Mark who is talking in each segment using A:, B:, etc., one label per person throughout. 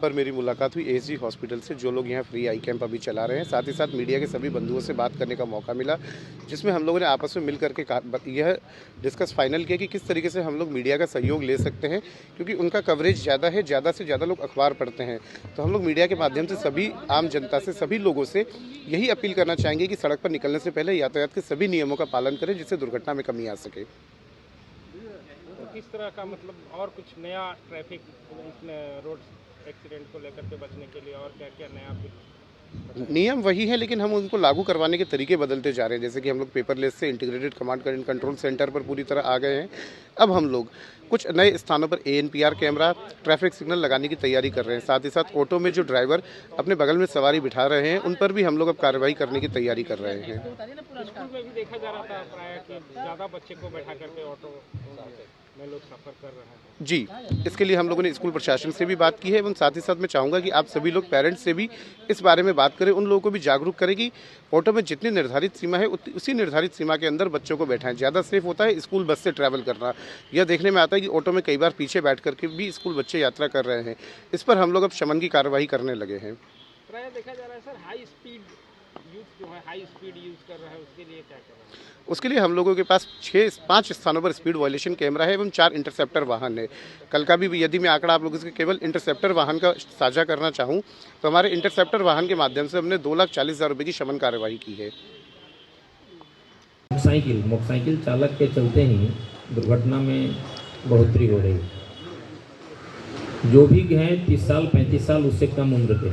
A: पर मेरी मुलाकात हुई एएसजी हॉस्पिटल से, जो लोग यहाँ फ्री आई कैंप अभी चला रहे हैं। साथ ही साथ मीडिया के सभी बंधुओं से बात करने का मौका मिला, जिसमें हम लोगों ने आपस में मिल करके यह डिस्कस फाइनल किया कि किस तरीके से हम लोग मीडिया का सहयोग ले सकते हैं, क्योंकि उनका कवरेज ज़्यादा है, ज़्यादा से ज़्यादा लोग अखबार पढ़ते हैं। तो हम लोग मीडिया के माध्यम से सभी आम जनता से, सभी लोगों से यही अपील करना चाहेंगे कि सड़क पर निकलने से पहले यातायात के सभी नियमों का पालन करें, जिससे दुर्घटना में कमी आ सके।
B: तो किस तरह का मतलब और कुछ नया ट्रैफिक इसमें रोड एक्सीडेंट को लेकर के बचने के लिए और क्या क्या नया कुछ
A: नियम वही है, लेकिन हम उनको लागू करवाने के तरीके बदलते जा रहे हैं। जैसे कि हम लोग पेपरलेस से integrated command and control centre पर पूरी तरह आ गए हैं। अब हम लोग कुछ नए स्थानों पर ANPR कैमरा, ट्रैफिक सिग्नल लगाने की तैयारी कर रहे हैं। साथ ही साथ ऑटो में जो ड्राइवर अपने बगल में सवारी बिठा रहे हैं, उन पर भी हम लोग अब कार्रवाई करने की तैयारी कर रहे हैं।
B: स्कूल में भी देखा जा रहा था प्राय कि ज़्यादा बच्चे को बैठा करके ऑटो में लोग सफ़र कर रहे हैं।
A: जी, इसके लिए हम लोगों ने स्कूल प्रशासन से भी बात की है एवं साथ ही साथ मैं चाहूँगा कि आप सभी लोग पेरेंट्स से भी इस बारे में बात करें, उन लोगों को भी जागरूक करें कि ऑटो में जितनी निर्धारित सीमा है उसी निर्धारित सीमा के अंदर बच्चों को बैठाएं। ज़्यादा सेफ होता है स्कूल बस से ट्रैवल करना। यह देखने में आता है कि ऑटो में कई बार पीछे बैठ करके भी स्कूल बच्चे यात्रा कर रहे हैं। इस पर हम लोग अब शमन की कार्रवाई करने लगे हैं।
B: प्राय देखा जा रहा है सर, हाई स्पीड यूज़ जो है, हाई स्पीड यूज़ कर रहा है, उसके लिए क्या कर रहा है?
A: उसके लिए हम लोगों के पास 5 स्थानों पर स्पीड वायलेशन कैमरा है एवं 4 इंटरसेप्टर वाहन है। कल का भी यदि मैं आंकड़ा आप लोगों से केवल इंटरसेप्टर वाहन का साझा करना चाहूँ, तो हमारे इंटरसेप्टर वाहन के माध्यम से हमने 2,40,000 रुपये की शमन कार्रवाई की है।
C: मोटरसाइकिल चालक के चलते ही दुर्घटना में बढ़ोतरी हो रही है। जो भी हैं 30 साल 35 साल उससे कम उम्र के,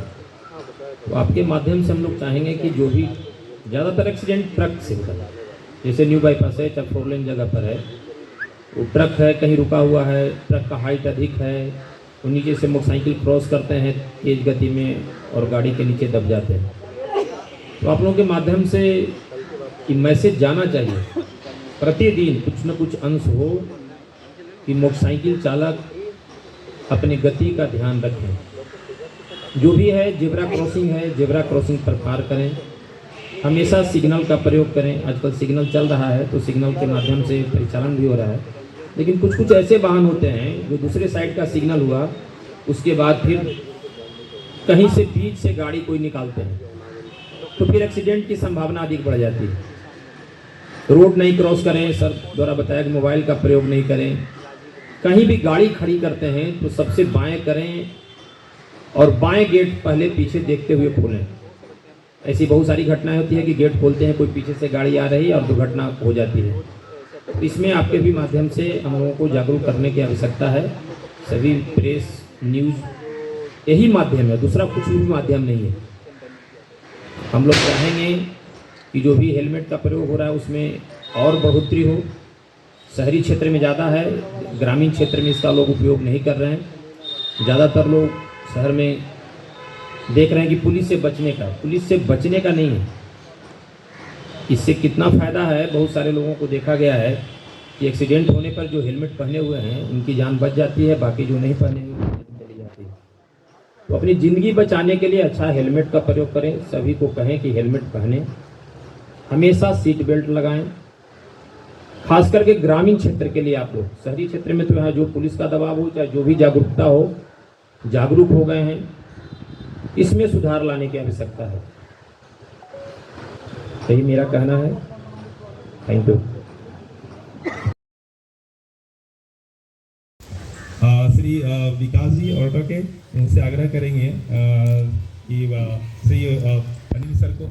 C: तो आपके माध्यम से हम लोग चाहेंगे कि जो भी ज़्यादातर एक्सीडेंट ट्रक से होता है, जैसे न्यू बाईपास है, चाहे 4 लेन जगह पर है, वो ट्रक है कहीं रुका हुआ है, ट्रक का हाइट अधिक है, वो नीचे से मोटरसाइकिल क्रॉस करते हैं तेज़ गति में और गाड़ी के नीचे दब जाते हैं। तो आप लोगों के माध्यम से कि मैसेज जाना चाहिए, प्रतिदिन कुछ न कुछ अंश हो कि मोटरसाइकिल चालक अपनी गति का ध्यान रखें। जो भी है, जेब्रा क्रॉसिंग है, जेब्रा क्रॉसिंग पर पार करें। हमेशा सिग्नल का प्रयोग करें। आजकल सिग्नल चल रहा है तो सिग्नल के माध्यम से परिचालन भी हो रहा है, लेकिन कुछ कुछ ऐसे वाहन होते हैं जो दूसरे साइड का सिग्नल हुआ उसके बाद फिर कहीं से बीच से गाड़ी कोई निकालते हैं, तो फिर एक्सीडेंट की संभावना अधिक बढ़ जाती है। रोड नहीं क्रॉस करें, सर द्वारा बताया कि मोबाइल का प्रयोग नहीं करें। कहीं भी गाड़ी खड़ी करते हैं तो सबसे बाएं करें और बाएं गेट पहले पीछे देखते हुए खोलें। ऐसी बहुत सारी घटनाएं होती है कि गेट खोलते हैं, कोई पीछे से गाड़ी आ रही है और दुर्घटना हो जाती है। तो इसमें आपके भी माध्यम से हम लोगों को जागरूक करने की आवश्यकता है। सभी प्रेस, न्यूज़ यही माध्यम है, दूसरा कुछ भी माध्यम नहीं है। हम लोग चाहेंगे कि जो भी हेलमेट का प्रयोग हो रहा है उसमें और बढ़ोतरी हो। शहरी क्षेत्र में ज़्यादा है, ग्रामीण क्षेत्र में इसका लोग उपयोग नहीं कर रहे हैं। ज़्यादातर लोग शहर में देख रहे हैं कि पुलिस से बचने का नहीं है। इससे कितना फ़ायदा है, बहुत सारे लोगों को देखा गया है कि एक्सीडेंट होने पर जो हेलमेट पहने हुए हैं उनकी जान बच जाती है, बाकी जो नहीं पहने हुए उनकी चली जाती है। तो अपनी ज़िंदगी बचाने के लिए अच्छा हेलमेट का प्रयोग करें। सभी को कहें कि हेलमेट पहनें, हमेशा सीट बेल्ट लगाएं। खास करके ग्रामीण क्षेत्र के लिए आप लोग, शहरी क्षेत्र में तो यहाँ जो पुलिस का दबाव हो, चाहे जो भी जागरूकता हो, जागरूक हो गए हैं। इसमें सुधार लाने की आवश्यकता है, यही मेरा कहना है। Thank you.
D: Shri Vikas ji auto के, उनसे आग्रह करेंगे कि श्री अनिल सर को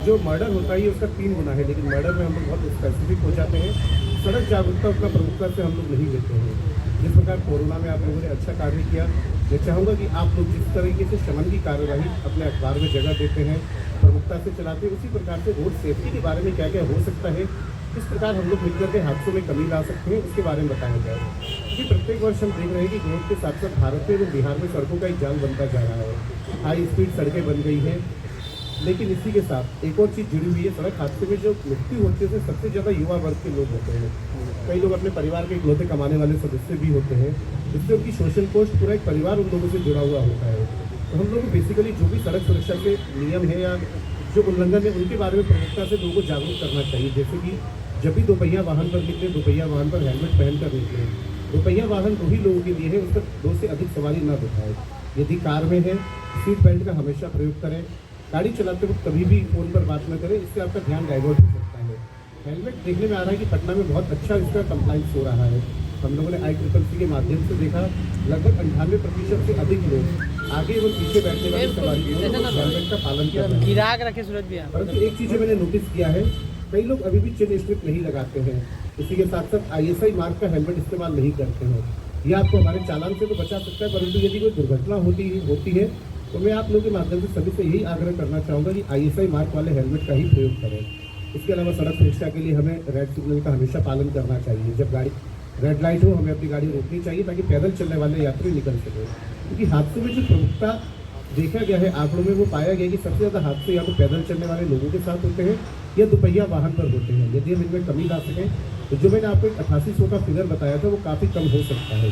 E: जो मर्डर होता है उसका 3 गुना है, लेकिन मर्डर में हम लोग बहुत स्पेसिफिक हो जाते हैं। सड़क जागरूकता उतना प्रमुखता से हम लोग नहीं लेते हैं। जिस प्रकार कोरोना में आप लोगों ने अच्छा कार्य किया, मैं चाहूँगा कि आप लोग जिस तरीके से शमन की कार्यवाही अपने अखबार में जगह देते हैं, प्रमुखता से चलाते हैं, उसी प्रकार से रोड सेफ्टी के बारे में क्या क्या हो सकता है, किस प्रकार हम लोग मिलकर के हादसों में कमी ला सकते हैं, उसके बारे में बताया जाए। क्योंकि प्रत्येक वर्ष हम देख रहे हैं कि ग्रोथ के साथ साथ भारत में और बिहार में सड़कों का एक जाल बनता जा रहा है। हाई स्पीड सड़कें बन गई हैं, लेकिन इसी के साथ एक और चीज़ जुड़ी हुई है। सड़क हादसे में जो मृत्यु होती है उसमें सबसे ज़्यादा युवा वर्ग के लोग होते हैं। कई लोग अपने परिवार के इकलौते कमाने वाले सदस्य भी होते हैं, जिससे उनकी सोशल कोस्ट पूरा एक परिवार उन लोगों से जुड़ा हुआ होता है। तो हम लोग बेसिकली जो भी सड़क सुरक्षा के नियम है या जो उल्लंघन है उनके बारे में प्रमुखता से लोगों को जागरूक करना चाहिए। जैसे कि जब भी दोपहिया वाहन पर निकले, दोपहिया वाहन पर हेलमेट पहनकर निकले। दोपहिया वाहन वही लोगों के लिए है, उस पर 2 से अधिक सवारी न बिठाए। यदि कार में है, सीट बेल्ट का हमेशा प्रयोग करें। गाड़ी चलाते वक्त कभी भी फ़ोन पर बात न करें, इससे आपका ध्यान डाइवर्ट हो सकता है। हेलमेट देखने में आ रहा है कि पटना में बहुत अच्छा इसका कंप्लाइंस हो रहा है। हम लोगों ने ICCC के माध्यम से देखा, लगभग 98% से अधिक लोग आगे एवं पीछे बैठने वाली सवारियों हेलमेट का पालन कर रहे हैं।
F: गिरा के रखे सूरज भैया।
E: परंतु एक चीज़ मैंने नोटिस किया है, कई लोग अभी भी चेन स्ट्रिप नहीं लगाते हैं। इसी के साथ साथ ISI मार्क का हेलमेट इस्तेमाल नहीं करते हैं। यह आपको हमारे चालान से तो बचा सकता है, परंतु यदि कोई दुर्घटना होती है तो मैं आप लोगों के माध्यम से सभी से यही आग्रह करना चाहूँगा कि ISI मार्क वाले हेलमेट का ही प्रयोग करें। इसके अलावा सड़क सुरक्षा के लिए हमें रेड सिग्नल का हमेशा पालन करना चाहिए। जब गाड़ी रेड लाइट हो, हमें अपनी गाड़ी रोकनी चाहिए ताकि पैदल चलने वाले यात्री निकल सकें। क्योंकि हादसों में जो प्रमुखता देखा गया है, आंकड़ों में वो पाया गया कि सबसे ज़्यादा हादसे या तो पैदल चलने वाले लोगों के साथ होते हैं या दोपहिया वाहन पर होते हैं। यदि हम इनमें कमी ला सकें तो जो मैंने आपको एक 8800 का फिगर बताया था वो काफ़ी कम हो सकता है।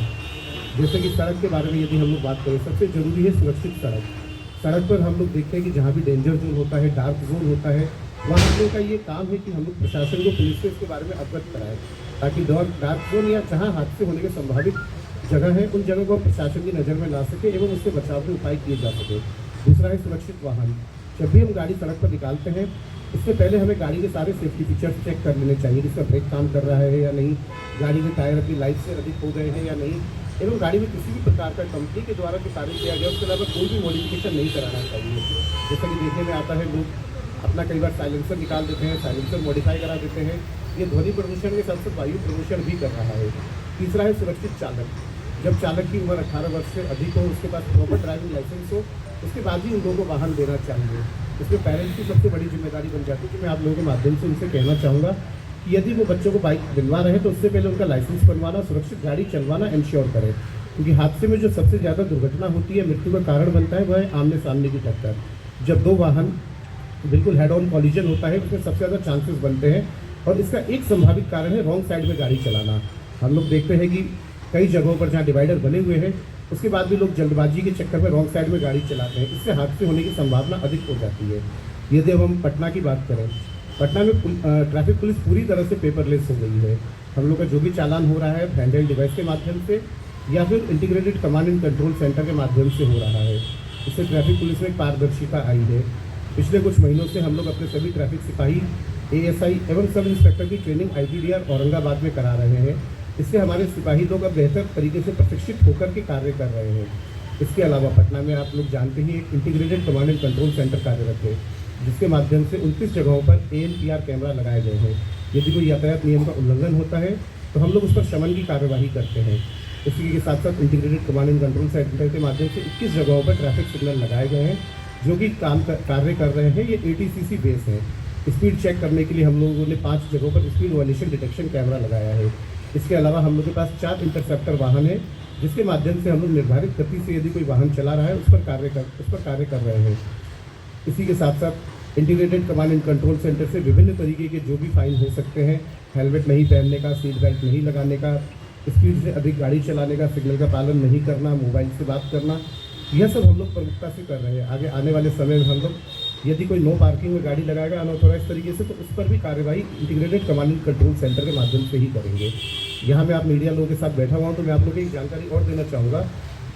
E: जैसे कि सड़क के बारे में यदि हम लोग बात करें, सबसे ज़रूरी है सुरक्षित सड़क। सड़क पर हम लोग देखते हैं कि जहाँ भी डेंजर जोन होता है, डार्क जोन होता है, वहाँ हम लोग का ये काम है कि हम लोग प्रशासन को, पुलिस को इसके बारे में अवगत कराएं, ताकि डार्क जोन या जहाँ हादसे होने के संभावित जगह है उन जगह को प्रशासन की नज़र में ला सके एवं उससे बचाव के उपाय किए जा सके। दूसरा है सुरक्षित वाहन। जब भी हम गाड़ी सड़क पर निकालते हैं, इससे पहले हमें गाड़ी के सारे सेफ्टी फीचर्स चेक कर लेने चाहिए। जिसका ब्रेक काम कर रहा है या नहीं, गाड़ी के टायर अपनी लाइफ से अधिक हो गए हैं या नहीं, एवं गाड़ी में किसी भी प्रकार का कंपनी के द्वारा जो कार्य किया गया उसके अलावा कोई भी मॉडिफिकेशन नहीं कराना चाहिए। जैसा कि देखने में आता है, लोग अपना कई बार साइलेंसर निकाल देते हैं, साइलेंसर मॉडिफाई करा देते हैं। ये ध्वनि प्रदूषण के साथ साथ वायु प्रदूषण भी कर रहा है। तीसरा है सुरक्षित चालक। जब चालक की उम्र 18 वर्ष से अधिक हो, उसके पास प्रॉपर ड्राइविंग लाइसेंस हो, उसके बाद ही उन लोगों को वाहन देना चाहिए। इसमें पेरेंट्स की सबसे बड़ी जिम्मेदारी बन जाती है कि मैं आप लोगों के माध्यम से उनसे कहना चाहूँगा कि यदि वो बच्चों को बाइक दिलवा रहे हैं तो उससे पहले उनका लाइसेंस बनवाना, सुरक्षित गाड़ी चलवाना इंश्योर करें। क्योंकि हादसे में जो सबसे ज़्यादा दुर्घटना होती है, मृत्यु का कारण बनता है, वह है आमने सामने की टक्कर। जब 2 वाहन बिल्कुल हेड ऑन कॉलिजन होता है, उसमें सबसे ज़्यादा चांसेस बनते हैं। और इसका एक संभावित कारण है रॉन्ग साइड में गाड़ी चलाना। हम लोग देखते हैं कि कई जगहों पर जहाँ डिवाइडर बने हुए हैं, उसके बाद भी लोग जल्दबाजी के चक्कर में रॉन्ग साइड में गाड़ी चलाते हैं। इससे हादसे होने की संभावना अधिक हो जाती है। यदि हम पटना की बात करें, पटना में ट्रैफिक पुलिस पूरी तरह से पेपरलेस हो गई है। हम लोग का जो भी चालान हो रहा है हैंडहेल्ड डिवाइस के माध्यम से या फिर integrated command and control centre के माध्यम से हो रहा है। इससे ट्रैफिक पुलिस में पारदर्शिता आई है। पिछले कुछ महीनों से हम लोग अपने सभी ट्रैफिक सिपाही, ASI एवं सब इंस्पेक्टर की ट्रेनिंग ITDR औरंगाबाद में करा रहे हैं। इससे हमारे सिपाही लोग अब बेहतर तरीके से प्रशिक्षित होकर के कार्य कर रहे हैं। इसके अलावा पटना में आप लोग जानते ही एक integrated command and control centre कार्यरत है, जिसके माध्यम से 29 जगहों पर ANPR कैमरा लगाए गए हैं। यदि कोई यातायात नियम का उल्लंघन होता है तो हम लोग उस पर शमन की कार्यवाही करते हैं। इसी के साथ साथ integrated command and control centre के माध्यम से 21 जगहों पर ट्रैफिक सिग्नल लगाए गए हैं, जो कि कार्य कर रहे हैं। ये ATCC बेस है। स्पीड चेक करने के लिए हम लोगों ने 5 जगहों पर स्पीड वायलेशन डिटेक्शन कैमरा लगाया है। इसके अलावा हम लोग के पास 4 इंटरसेप्टर वाहन है, जिसके माध्यम से हम लोग निर्धारित गति से यदि कोई वाहन चला रहा है उस पर कार्य कर रहे हैं। इसी के साथ साथ integrated command and control centre से विभिन्न तरीके के जो भी फाइन हो सकते हैं, हेलमेट नहीं पहनने का, सीट बेल्ट नहीं लगाने का, स्पीड से अधिक गाड़ी चलाने का, सिग्नल का पालन नहीं करना, मोबाइल से बात करना, यह सब हम लोग प्रमुखता से कर रहे हैं। आगे आने वाले समय में हम लोग यदि कोई नो पार्किंग में गाड़ी लगाएगा अनऑथोराइज तरीके से, तो उस पर भी कार्यवाही integrated command and control centre के माध्यम से ही करेंगे। यहाँ मैं आप मीडिया लोगों के साथ बैठा हुआ हूँ, तो मैं आप लोगों को एक जानकारी और देना चाहूँगा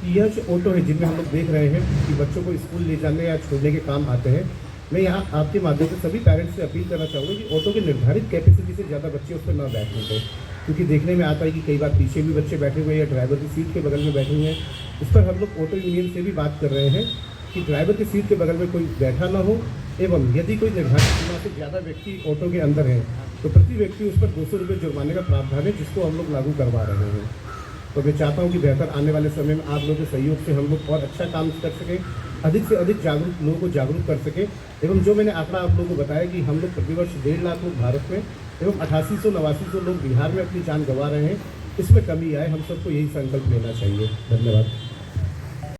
E: कि यह जो ऑटो है जिनमें हम लोग देख रहे हैं कि बच्चों को स्कूल ले जाने या छोड़ने के काम आते हैं, मैं यहाँ आपके माध्यम से सभी पेरेंट्स से अपील करना चाहूँगा कि ऑटो के निर्धारित कैपेसिटी से ज़्यादा बच्चे उस पर न बैठने दें। क्योंकि देखने में आता है कि कई बार पीछे भी बच्चे बैठे हुए हैं या ड्राइवर की सीट के बगल में बैठे हुए हैं। इस पर हम लोग ऑटो यूनियन से भी बात कर रहे हैं कि ड्राइवर की सीट के बगल में कोई बैठा ना हो, एवं यदि कोई निर्धारित सीमा से ज़्यादा व्यक्ति ऑटो के अंदर है तो प्रति व्यक्ति उस पर 200 रुपये जुर्माने का प्रावधान है, जिसको हम लोग लागू करवा रहे हैं। तो मैं चाहता हूँ कि बेहतर आने वाले समय में आप लोगों के सहयोग से हम लोग और अच्छा काम कर सकें, अधिक से अधिक लोगों को जागरूक कर सकें। एवं जो मैंने आंकड़ा आप लोगों को बताया कि हम लोग प्रतिवर्ष 1.5 लाख लोग भारत में एवं 8800-8900 लोग बिहार में अपनी जान गंवा रहे हैं, इसमें कमी आए, हम सबको यही संकल्प लेना चाहिए। धन्यवाद।